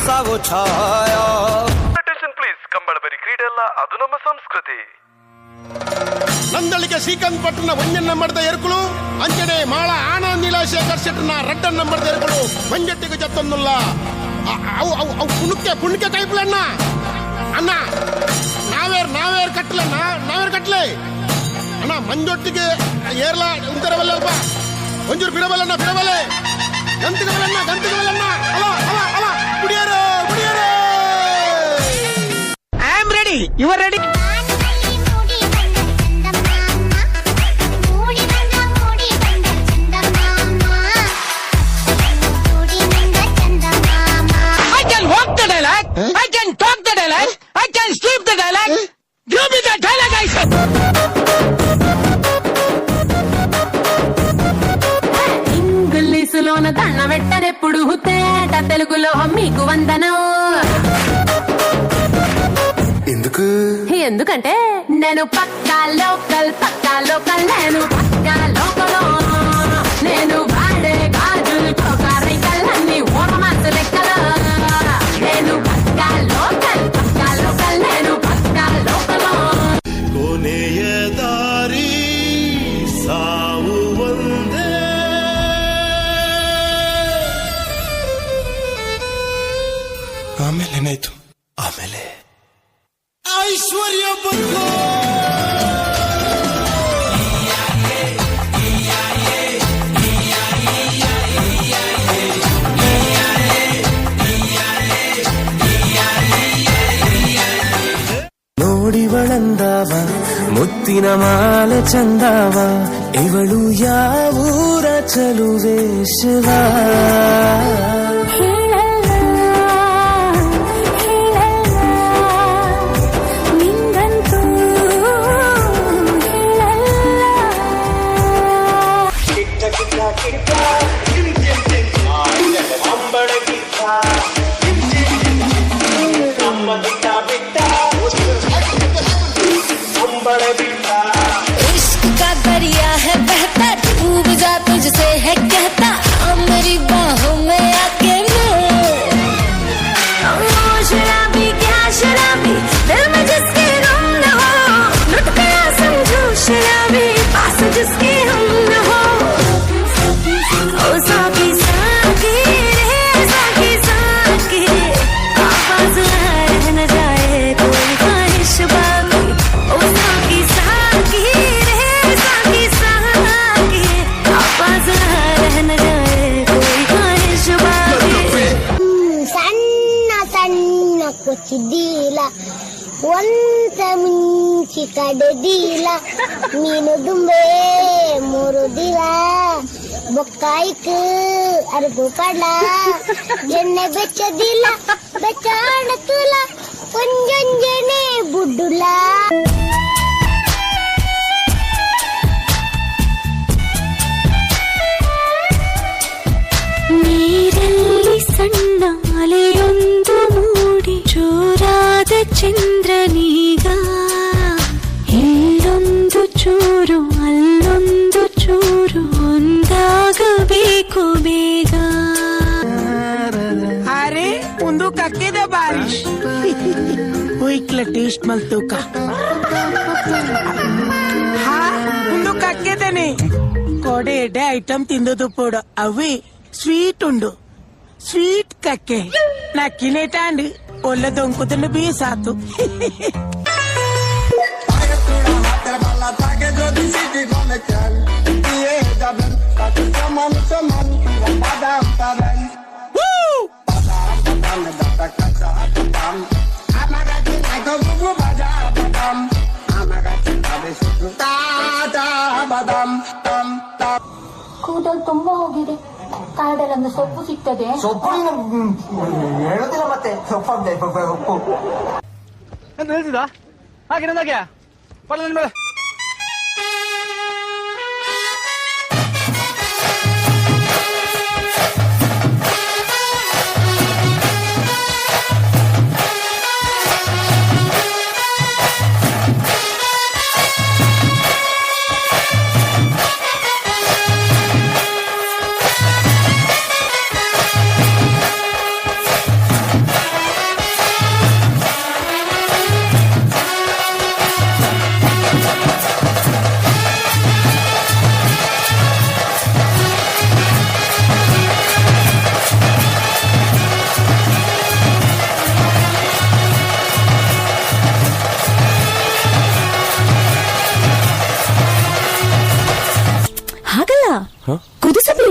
ಸಾವು ಛಾಯ. ಪ್ಲೀಸ್, ಕಂಬಳಬರಿ ಕ್ರೀಡೆ ಅಲ್ಲ, ಅದು ನಮ್ಮ ಸಂಸ್ಕೃತಿ. ನಂದಳಿಗೆ ಶ್ರೀಕಾಂತ್ ಪಟ್ಟಣ ಒಂಜನ್ನ ಮಾಡಿದ ಎರುಕುಳು ಅಂಚನೆ ಮಾಳ ಆನಂದ್ ನೀಲಾಶೇಖರ್ ಶೆಟ್ಟರ್ನ ರಡ್ಡನ್ನ ಮಾಡಿದ ಎರುಕುಳು ಮಂಜಟ್ಟಿಗೆ ಜತ್ತೊಂದುಲ್ಲ ಅವು ಪುಣ್ಕೆ ಕೈಪುಲಣ್ಣ ಅಣ್ಣ ನಾವೇರ್ ಕಟ್ಲೆ ಅಣ್ಣ ಮಂಜೊಟ್ಟಿಗೆ ಏರ್ಲ ಉಂತರವಲ್ಲಲ್ಪ ಒಂಚೂರು ಬಿಡಬಲ್ಲಣ್ಣ ಗಂತಿಗೆ ಬಲ್ಲಣ್ಣ ಅಲ ಕುಡಿಯರು I am ready, you are ready. I can talk the dialogue. I can sleep the dialogue. Give me the dialogue, I said. ఇంగ్లీషులోన దండ పెట్టనెప్పుడు తేట తెలుగులో మీకు వందనం. ఎందుకంటే నేను పక్కా లోకల్ నేను పక్కా లోకల్. నేను వాడే గాజులు కోకారికల్లన్నీ ఓట మనసు లెక్కల. నేను పక్కా లోకల్ నేను పక్కా లోకల్. ಕೊನೆಯ ದಾರಿ ಸಾವು ಒಂದೇ. ಆಮೇಲೆ ಏನಾಯ್ತು? ಆಮೇಲೆ ಐಶ್ವರ್ಯ ಬಂತು. ನೋಡಿವಳಂದಾವ ಮುತ್ತಿನ ಮಾಲೆ ಚಂದಾವ ಇವಳು ಯಾವೂರ ಚಲುವೇಶವ. इश्क का दरिया है बहता, डूब जा तुझसे है कहता, मेरी बाहों में आके शराबी क्या शराबी, दिल में जिसके गम न हो, लुट गया समझो शराबी, पास जिसके हम न हो. ओ साकी साकी रे साकी साकी, आवाज रह न जाए कोई ख्वाहिश बाकी. ओ साकी साकी रे साकी साकी, आवाज रह न जाए कोई ख्वाहिश बाकी. ಸಣ್ಣ ಕೊಚ್ಚಿದ್ದೀಲ ಒಂದ ಮುಂಚಿ ಕಡೆದೀಲ ಮೀನು ದುಂಬೆ ಮುರುದಿಲ ಬೊಕ್ಕಾಯ್ಕು ಅರ್ಗು ಪಡ ಎಣ್ಣೆ ಬೆಚ್ಚದಿಲ್ಲ ಬೆಚ್ಚಾಡ ತುಲ ಕೊಂಜಂಜನೆ ಬುಡ್ಡುಲ. ನೀರಲ್ಲಿ ಸಣ್ಣ ಅಲೆಯೊಂದು ಮೂಡಿ ಜೋರಾದ ಚಂದ್ರನೀಗ, ಇಲ್ಲೊಂದು ಚೂರು ಅಲ್ಲೊಂದು ಚೂರು ಒಂದಾಗಬೇಕು ಬೇಗ. ಅರೆ ಒಂದು ಕಕ್ಕಿದ ಬಾರಿಶ್ ಹೋಯ್ಕ್ಲ ಟೇಸ್ಟ್ ಮಲ್ತೂಕ. ಹಾ ಒಂದು ಕಕ್ಕಿದ್ದೇನೆ ಕೋಡೆ ಎಡೆ ಐಟಮ್ ತಿಂದದು ಪೋಡ ಅವಿ ಸ್ವೀಟ್ ಉಂಡು ಸ್ವೀಟ್ ಕಕ್ಕೆ ನಕ್ಕಿನೇಟಾಂಡ್ ಒಳ್ಳೆ ದೊಂಕುದನ್ನು ಬೀಸಾತು. ಕೂದಲು ತುಂಬಾ ಹೋಗಿದೆ, ಕಾಡಲ್ಲೊಂದು ಸೊಪ್ಪು ಸಿಗ್ತದೆ. ಸೊಪ್ಪು ಹೇಳುದಿಲ್ಲ ಮತ್ತೆ ಸೊಪ್ಪು ಅಂತ ಹೇಳ್ತಿದ್ದ ಹಾಗೆ ನಂದಾಗ್ಯಾ ಮೇಲೆ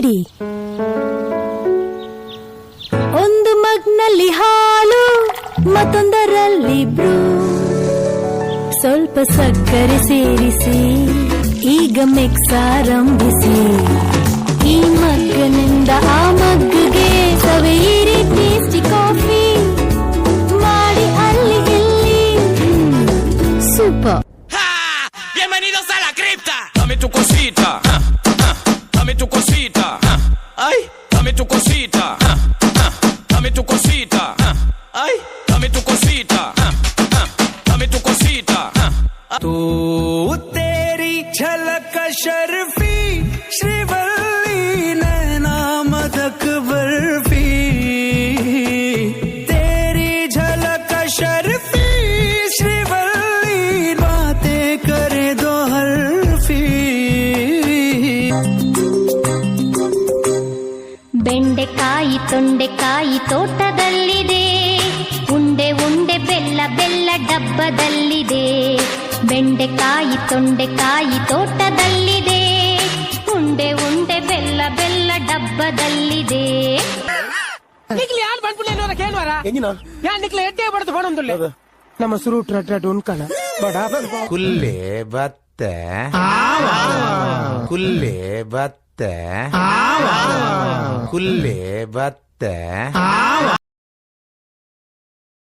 ರೆಡಿ. ಒಂದು ಮಗ್ನಲ್ಲಿ ಹಾಲು, ಮತ್ತೊಂದರಲ್ಲಿ ಬ್ರೂ, ಸ್ವಲ್ಪ ಸಕ್ಕರೆ ಸೇರಿಸಿ ಈಗ ಮಿಕ್ಸ್ ಆರಂಭಿಸಿ. ಈ ಮಗ್ಗನಿಂದ ಆ ಮಗ್ಗಿಗೆ ಸವೆಯಿರಿ ಟೇಸ್ಟಿ ಕಾಫಿ ಮಾಡಿ ಅಲ್ಲಿ ಇಲ್ಲಿ. Super. Bienvenidos a la cripta. Dame tu cosita, dame tu cosita, ay, dame tu cosita, dame tu cosita, ay, dame tu cosita, dame tu cosita. तू तेरी झलक शर्फी श्रीवल्ली नैना मदक बर्फी, तेरी झलक शर्फी श्रीवल्ली बातें करे दो हर्फी. ಬೆಂಡೆಕಾಯಿ ತೊಂಡೆಕಾಯಿ ತೋಟದಲ್ಲಿದೆ, ಉಂಡೆ ಉಂಡೆ ಬೆಲ್ಲ ಬೆಲ್ಲ ಡಬ್ಬದಲ್ಲಿದೆ. ಬೆಂಡೆಕಾಯಿ ತೊಂಡೆಕಾಯಿ ತೋಟದಲ್ಲಿದೆ, ಉಂಡೆ ಉಂಡೆ ಬೆಲ್ಲ ಬೆಲ್ಲ ಡಬ್ಬದಲ್ಲಿದೆ. ನಿಕ್ಲಿ ಯಾರು ಬಂದ್ಬಿಡ್ಲೇನು ಕೇಳುವಾರ ಯಾ ನಿಕ್ಲಿ ಎಟ್ಟೆ ಬಡದು ಫೋನ್ ನಮ್ಮ ಸುರು ಟ್ರಟ್ ಉನ್ಕಣ ಬಡ ಕುಲ್ಲೆ ಬತ್ತೆ ಕುಲ್ಲೆ ಬತ್ತೆ ಕುಲ್ಲೆ ಬತ್ತೆ